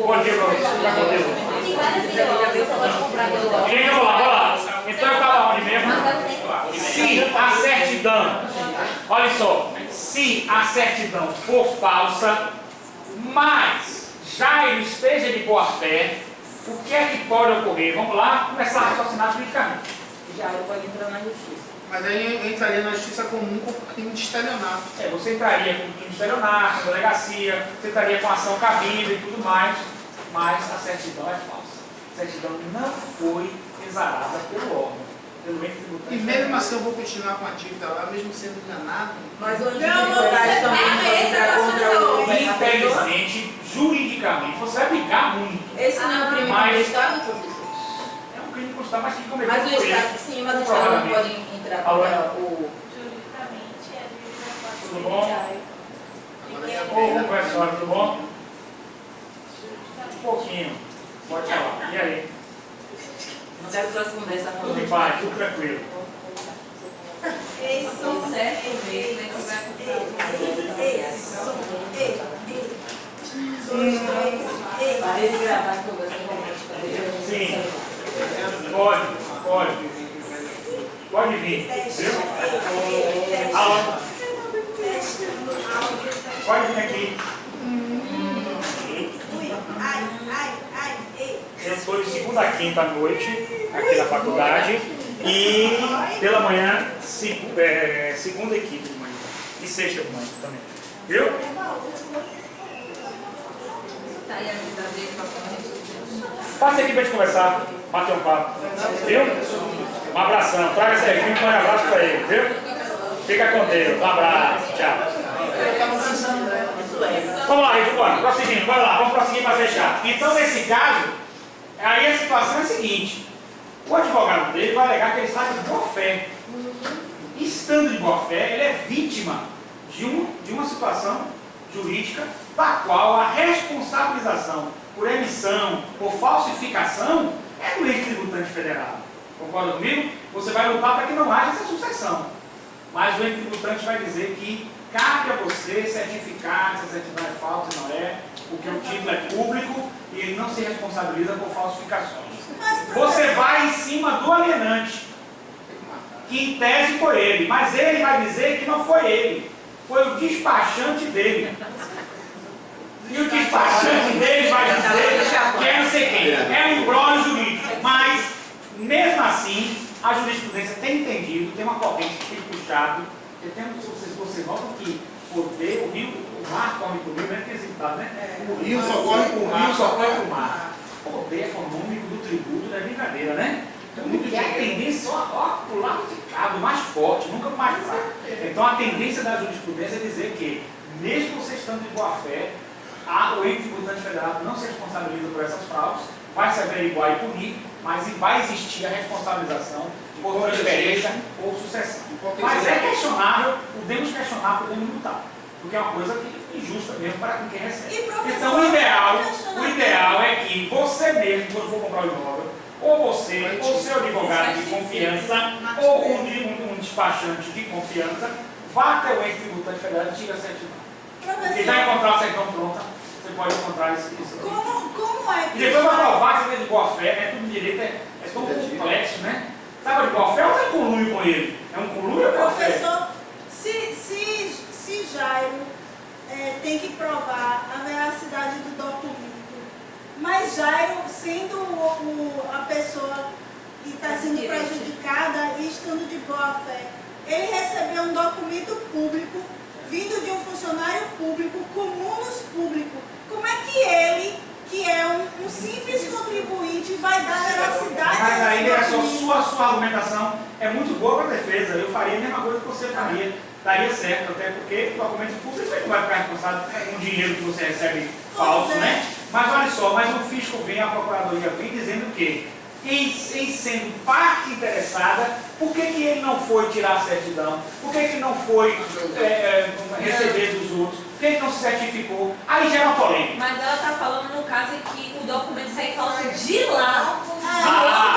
Bom dia pra você. Fica com Deus. Tem várias ideias, você pode comprar pelo Gente, vamos lá, vamos lá. Então eu tava onde mesmo? Se a certidão, olha só, se a certidão for falsa, mas já ele esteja de boa fé, o que é que pode ocorrer? Vamos lá, começar a raciocinar juridicamente. Já eu pode entrar na justiça. Mas aí eu entraria na justiça comum com crime de estelionato. Você entraria com crime de estelionato, com delegacia, você entraria com ação cabível e tudo mais, mas a certidão é falsa. A certidão não foi exarada pelo órgão. E mesmo assim eu vou continuar com a dívida lá, mesmo sendo enganado. Mas hoje Meu amor, você também pega contra o Infelizmente, juridicamente, você vai brigar muito. Esse não é um crime Mas- contra o Estado, professor? É um crime constitucional, mas tem que cometer Mas o por ele. Estado, sim, mas o Estado não pode entrar Alô? contra o... Juridicamente, é Tudo bom? Ô, professor, tudo bom? Um pouquinho. Pode falar. E aí? Não quero que você conversa com Tudo em paz, tudo tranquilo. Tudo certo mesmo, né? Que vai Parei de gravar as conversas românticas. Sim. Pode. Pode vir. Viu? Alô? Pode vir aqui. Eu estou de segunda a quinta à noite, aqui na faculdade, e pela manhã, segunda equipe de manhã, e sexta de manhã também. Viu? Tá aí a vida dele pra frente. Passe aqui para gente conversar, bater um papo. Viu? Um abração, traga esse aqui, um grande abraço para ele, viu? Fica com Deus, um abraço, tchau. Vamos lá, gente, bora, prosseguindo, bora lá, vamos prosseguir para fechar. Então, nesse caso, aí a situação é a seguinte: o advogado dele vai alegar que ele está de boa fé. Estando de boa fé, ele é vítima de uma situação jurídica da qual a responsabilização por emissão ou falsificação é do ente tributante federal. Concorda comigo? Você vai lutar para que não haja essa sucessão. Mas o ente tributante vai dizer que cabe a você certificar se a certidão é falsa ou não é, porque o título é público e ele não se responsabiliza por falsificações. Você vai em cima do alienante, que em tese foi ele, mas ele vai dizer que não foi ele, foi o despachante dele. E o despachante dele vai dizer que é não sei quem. É um imbróglio jurídico, mas mesmo assim a jurisprudência tem entendido, tem uma corrente que tem puxado. Vocês notam que o mar corre por rio, não é quesitado, né? O rio só corre por mar. O rio só corre por mar. O poder econômico do tributo não é brincadeira, né? Então, muito a tendência ó, pro lado de cá, do mais forte, nunca pro mais fraco. Então a tendência da jurisprudência é dizer que, mesmo você estando de boa fé, o ente tributante federal não se responsabiliza por essas fraudes, vai se averiguar e punir, mas vai existir a responsabilização por transferência ou sucessão. Mas é questionável, podemos questionar, podemos lutar, porque é uma coisa injusta mesmo para quem recebe. Então o ideal é que você mesmo, quando for comprar o imóvel, ou você, ou seu advogado de confiança, ou um despachante de confiança, vá até o ente tributário federal e tire a certidão. Se já encontrar a certidão pronta, você pode encontrar isso. Como é que... E depois vai provar que você tem de boa fé, né? Tudo direito é tão complexo, né? Sabe de boa fé ou tem conluio com ele? É um conluio ou boa fé? Professor, se Jairo tem que provar a veracidade do documento, mas Jairo, sendo a pessoa que está sendo prejudicada e estando de boa fé, ele recebeu um documento público, vindo de um funcionário público, comunos público. Como é que ele, que é um simples contribuinte, vai dar veracidade? Mas aí a sua argumentação é muito boa para a defesa. Eu faria a mesma coisa que você faria. Daria certo, até porque o documento público não vai ficar responsável com o dinheiro que você recebe falso, né? Mas olha só, mas o fisco vem, a procuradoria vem dizendo que, em sendo parte interessada, por que ele não foi tirar a certidão? Por que não foi receber dos outros? Por que não se certificou? Aí gera uma polêmica. Mas ela está falando no caso em que o documento sai falso de lá.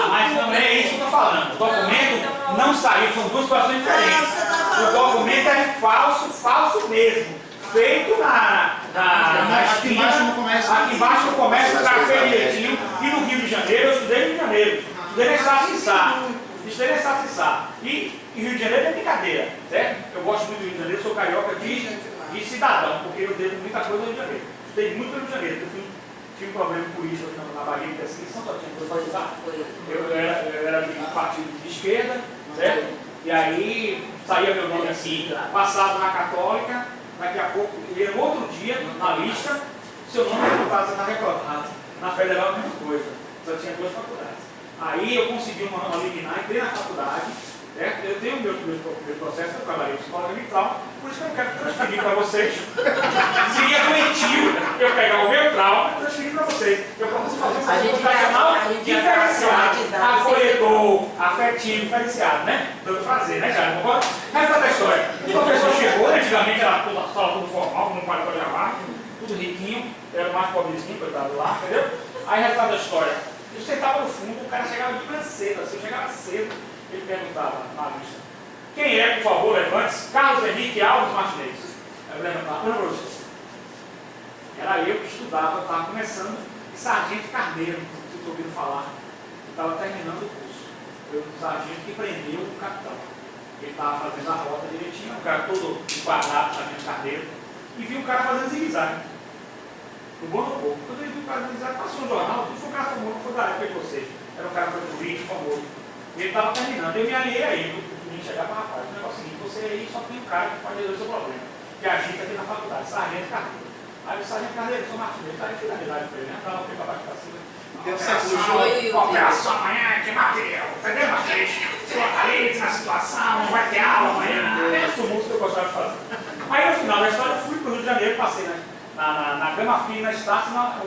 Mas não é isso que eu estou falando. O documento não saiu, são duas situações diferentes. O documento é falso mesmo. Feito aqui embaixo no comércio. Aqui embaixo no comércio, o cara fez direitinho. E no Rio de Janeiro, eu estudei no Rio de Janeiro. Estudei na Estado de Sá. E Rio de Janeiro é brincadeira, certo? Eu gosto muito do Rio de Janeiro, sou carioca de cidadão, porque eu devo muita coisa no Rio de Janeiro. Estudei muito no Rio de Janeiro, porque eu tive um problema político na Bahia de perseguição, só tinha coisa para ajudar. Eu era de partido de esquerda, certo? E aí saía meu nome assim, passado na Católica, daqui a pouco, ia no outro dia, na lista, seu nome está reprovado. Na Federal, a mesma coisa, só tinha 2 faculdades. Aí eu consegui uma liminar, entrei na faculdade, certo? Eu tenho o meu processo, eu trabalhei em escola eleitoral, por isso que eu não quero transferir para vocês. Seria doentio eu pegar o meu trauma e transferir para vocês. Eu posso fazer um processo educacional diferenciado, acolhedor, afetivo, diferenciado, né? Dando prazer, né, cara? Resta da história. O professor chegou, antigamente era tudo formal, não pode gravar, tudo riquinho, era o mais pobrezinho, coitado lá, entendeu? Aí resta da história. Eu sentava no fundo, o cara chegava de manhã cedo, assim, eu chegava cedo, ele perguntava na lista: quem é, por favor, levante-se? Carlos Henrique Alves Martinez. Aí eu levantava: não, professor. Era eu que estudava, eu estava começando, e Sargento Carneiro, que estou ouvindo falar, estava terminando o curso. Foi o sargento que prendeu o capitão. Ele estava fazendo a rota direitinho, o cara todo enquadrado, Sargento Carneiro, e viu o cara fazendo zigue-zague. No bom ou no pouco. Quando ele viu o cara fazendo zigue-zague, passou no jornal, foi um cara famoso, foi da época de vocês. Era um cara político, famoso. E ele estava terminando. Eu me aliei a ele. Eu chegar para rapaz, o negócio é o seguinte: você aí só tem um cara que pode resolver o seu problema, que agita aqui na faculdade, Sargento Carneiro. Aí o Sargento Carneiro, eu sou Martinez, está em fidelidade para ele, né? Estava para baixo para cima. Operação amanhã, que material, entendeu, Martinez? Se localize na situação, não vai ter aula amanhã. É esse tumulto que eu gostava de fazer. Aí no final da história, eu fui para o Rio de Janeiro, passei na Gama Fina, na Estácio, na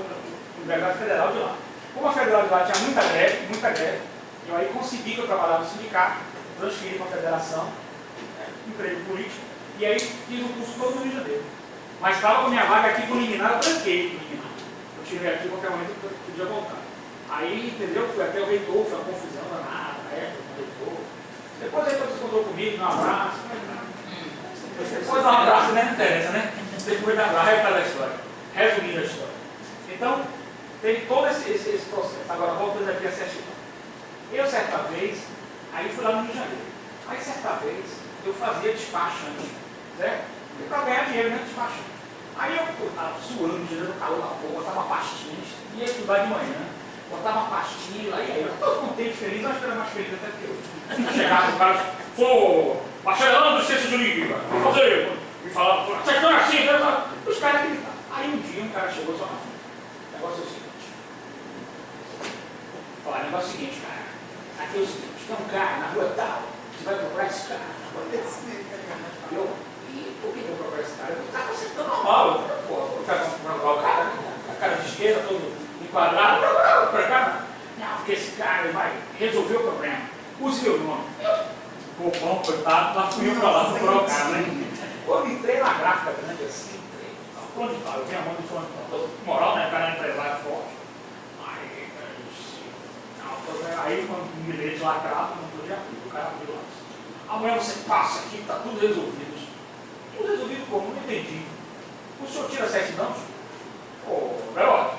Universidade Federal de lá. Como a Federal de lá tinha muita greve, eu aí consegui, que eu trabalhava no sindicato, transferi para a federação, emprego político, e aí fiz o curso todo no Rio de Janeiro. Mas estava com a minha vaga aqui com liminar, eu tranquei com liminar. Eu tirei aqui, qualquer momento eu podia voltar. Aí, entendeu? Fui até o reitor, foi uma confusão danada, na época, com o reitor. Depois o reitor se encontrou comigo, um abraço. Depois dá um abraço, né? Não interessa, né? Depois dá um abraço, reta da história. Resumindo a história. Então, teve todo esse processo. Agora, voltando aqui a certidão. Eu, certa vez, aí fui lá no Rio de Janeiro. Aí, certa vez, eu fazia despachante, certo? E para ganhar dinheiro, né? Despachante. Aí eu estava suando, gerando calor da porra, botava uma pastinha, ia estudar de manhã, botava uma pastinha, aí eu todo contente, feliz, eu acho que era mais feliz até que eu. Chegava o cara, sou bacharelando do Ciências Jurídicas, vou fazer, me falava, você é assim, né? Os caras gritavam. Aí um dia um cara chegou e falou: o negócio é o seguinte. Olha, o negócio é o seguinte, cara. Aqui é o seguinte, tem um cara na rua tal, você vai procurar esse cara na rua tal. E por que eu vou procurar esse cara? Eu estava sentando normal, eu quero procurar o cara, a cara de esquerda, todo enquadrado, para cá. Não, porque esse cara ele vai resolver o problema. Use meu nome. O bom, coitado, lá fui eu pra lá no trocar, né? Quando entrei na gráfica grande assim, quando eu tinha a mão de fone, moral, né? O cara era empresário forte. Aí quando me lê de lacrado, não podia abrir, o cara abriu lá. Amanhã você passa aqui, está tudo resolvido. Tudo resolvido como? Não entendi. O senhor tira certidão? Ô, garoto,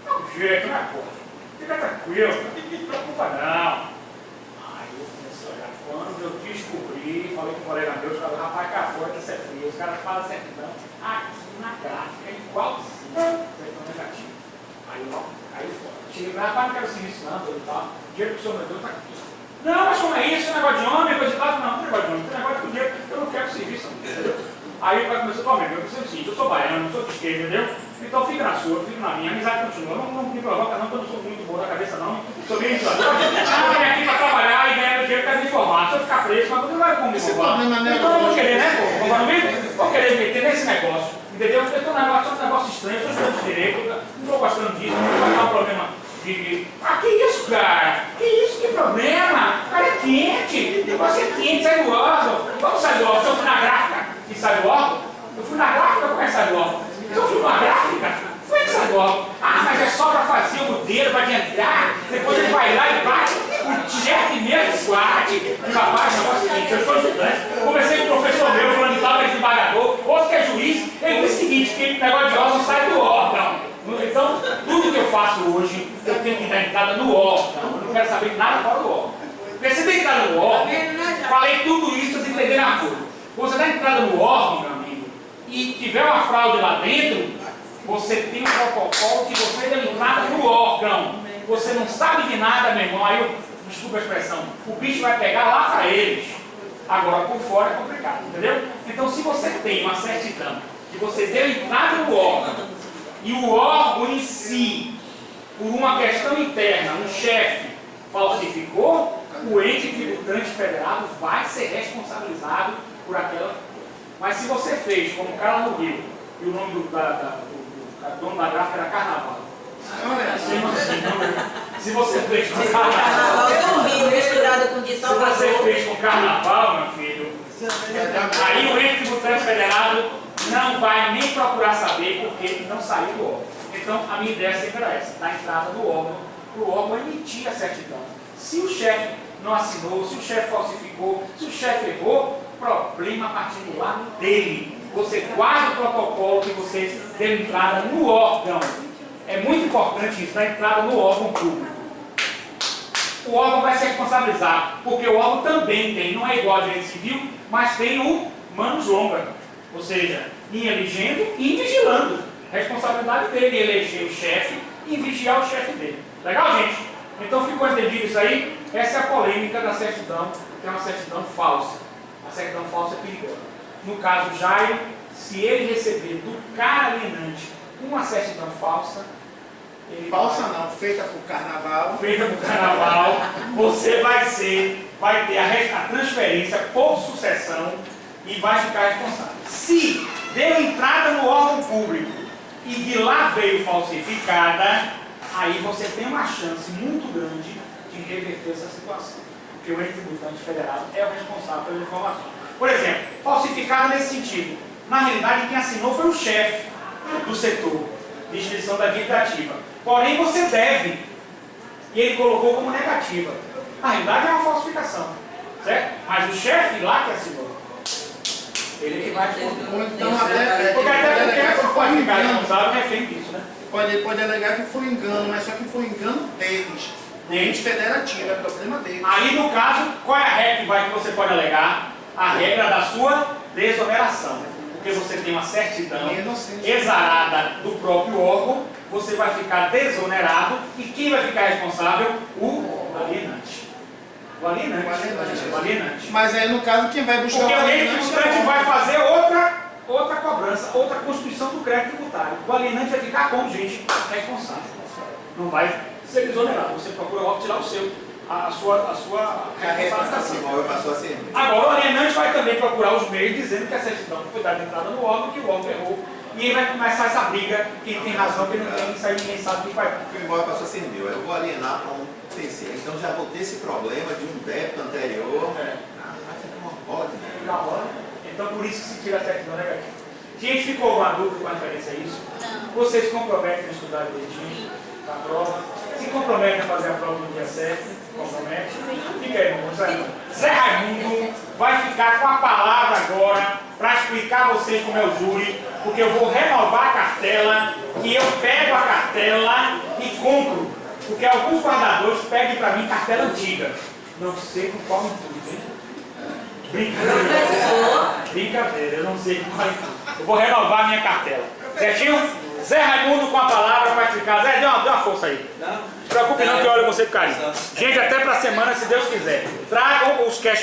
dá um jeito, né, porra? Fica tranquilo, não te preocupa não. Aí eu comecei a olhar. Quando eu descobri, falei com um colega meu, falei, rapaz, cá fora, que isso é frio. Os caras falam certidão aqui na gráfica, igualzinho, certidão negativo. Aí fora. Cheguei lá, rapaz, não quero serviço não, tudo e tal. O dinheiro que o senhor me deu está aqui. Não, mas como é isso? É negócio de homem, coisa e tal. Não, não é negócio de homem, é negócio de dinheiro. Eu não quero serviço, não, entendeu? Aí o pai começou a falar, eu preciso sim, eu sou baiano, não sou de esquerda, entendeu? Então fica na sua, fica na minha, a amizade continua. Não me provoca não, porque eu não sou muito boa da cabeça não. Sou bem isolador. Ah, vem aqui para trabalhar e ganhar dinheiro para me informar. Se eu ficar preso, mas não vai como me informar. Então eu vou querer, né? Vou querer meter nesse negócio. Entendeu? Eu estou um negócio estranho, eu sou estudante de direito, não estou gostando disso, não vai dar um problema de. Ah, que isso, cara? Que isso? Que problema? Cara, é quente, o negócio é quente, sai do órgão. Vamos sair do órgão. Se eu fui na gráfica e sai do órgão, eu fui na gráfica, como é que sai do órgão? Se eu fui na gráfica, como é que sai do órgão? Ah, mas é só para fazer o modelo, para adiantar, depois ele vai lá e bate, o chefe mesmo bate. E rapaz, o negócio é o seguinte, eu sou estudante, conversei com o professor meu, falando de tal, que é desembargador, outro que é juiz, ele disse o seguinte, que o negócio de órgão sai do órgão. Então, tudo que eu faço hoje, eu tenho que dar entrada no órgão. Eu não quero saber de nada fora do órgão. Porque você tem entrada no órgão, falei tudo isso para você entender na coisa. Você dá entrada no órgão, meu amigo, e tiver uma fraude lá dentro, você tem um protocolo que você deu entrada no órgão. Você não sabe de nada, meu irmão. Aí eu, desculpa a expressão, o bicho vai pegar lá para eles. Agora, por fora é complicado, entendeu? Então, se você tem uma certidão que você deu entrada no órgão, e o órgão em si, por uma questão interna, um chefe falsificou, o ente tributante federado vai ser responsabilizado por aquela coisa. Mas se você fez, como o cara no Rio, e o nome do dono da gráfica era Carnaval. Se você fez com Carnaval, misturado com de São Paulo. Se você fez com Carnaval, meu filho, aí o ente tributante federado não vai nem procurar saber porque ele não saiu do órgão. Então, a minha ideia sempre era essa, dar entrada do órgão, para o órgão emitir a certidão. Se o chefe não assinou, se o chefe falsificou, se o chefe errou, problema particular dele. Você guarda o protocolo que você deu entrada no órgão. É muito importante isso, dar entrada no órgão público. O órgão vai se responsabilizar, porque o órgão também tem, não é igual a direito civil, mas tem o manus longa. Ou seja, em elegendo e vigilando. Responsabilidade dele eleger o chefe e vigiar o chefe dele. Legal, gente? Então ficou entendido isso aí? Essa é a polêmica da certidão, que é uma certidão falsa. A certidão falsa é perigosa. No caso Jairo, se ele receber do cara alienante uma certidão falsa, Falsa não, feita por Carnaval. Feita por Carnaval, você vai ter a transferência por sucessão e vai ficar responsável. Se deu entrada no órgão público e de lá veio falsificada, aí você tem uma chance muito grande de reverter essa situação. Porque o ente tributante federal é o responsável pela informação. Por exemplo, falsificada nesse sentido. Na realidade, quem assinou foi o chefe do setor de instituição da dívida ativa. Porém, você deve. E ele colocou como negativa. Na realidade, é uma falsificação. Certo? Mas o chefe lá que assinou, ele que vai responder. Então, Porque até porque essa pode ficar responsável refém disso, né? Pode alegar que foi engano, mas só que foi engano deles. Do ente federativo, é problema deles. Aí, no caso, qual é a regra que você pode alegar? A regra da sua desoneração. Porque você tem uma certidão exarada do próprio órgão, você vai ficar desonerado e quem vai ficar responsável? O alienante. O alienante. Mas aí, no caso, quem vai buscar porque o ente tributante vai fazer outra cobrança, outra constituição do crédito tributário. O alienante vai ficar como gente responsável. Não vai ser desonerado. Você procura logo tirar o seu, a sua responsabilidade. Agora o alienante vai também procurar os meios dizendo que a certidão foi dada entrada no órgão, que o órgão errou E aí vai começar essa briga, quem tem razão, quem não tem, isso aí ninguém sabe quem vai. Porque embora pastor assim, eu vou alienar para um terceiro. Então já vou ter esse problema de um débito anterior. Vai ficar uma bola de neve. Então por isso que se tira a certidão negativa. Gente, ficou alguma dúvida com referência a isso? Vocês se comprometem a estudar direitinho a prova? Se comprometem a fazer a prova no dia 7? Compromete? Fica aí, irmão. Zé Raimundo vai ficar com a palavra agora para explicar a vocês como é o júri, porque eu vou renovar a cartela, e eu pego a cartela e compro, porque alguns guardadores pedem para mim cartela antiga. Não sei com qual intuito, hein? Brincadeira. Brincadeira, eu não sei com qual intuito. Eu vou renovar a minha cartela. Certinho? Zé Raimundo com a palavra vai explicar. Zé, dê uma força aí. Não se preocupe não que eu olho você com carinho. Gente, até para a semana, se Deus quiser. Tragam os questionários.